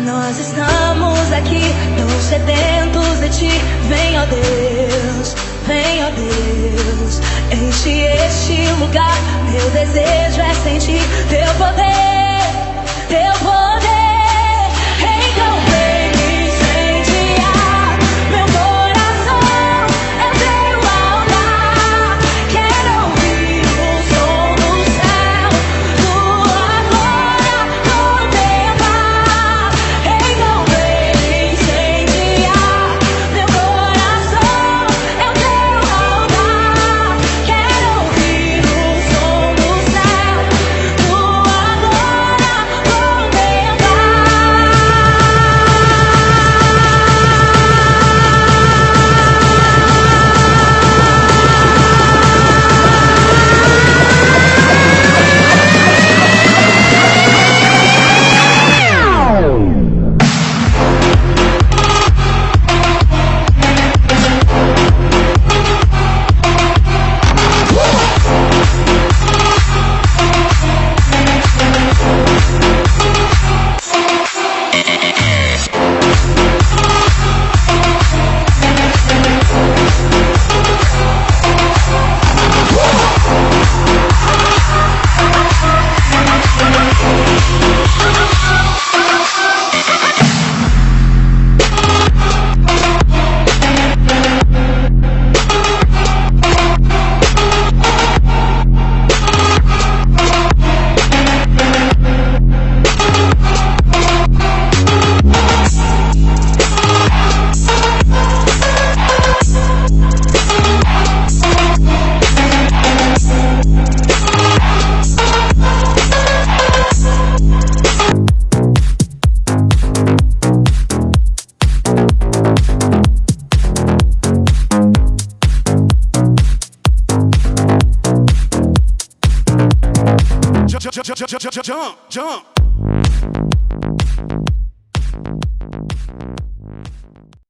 Nós estamos aqui, tão sedentos de ti. Vem, ó Deus, vem, ó Deus. Enche este lugar, meu desejo é sentir teu poder, teu poder. Então vem incendiar meu coração, é teu altar. Quero ouvir o som do céu, tua glória contemplar. Então vem incendiar meu coração, é teu altar. Quero ouvir o som do céu, tua glória contemplar. Jump.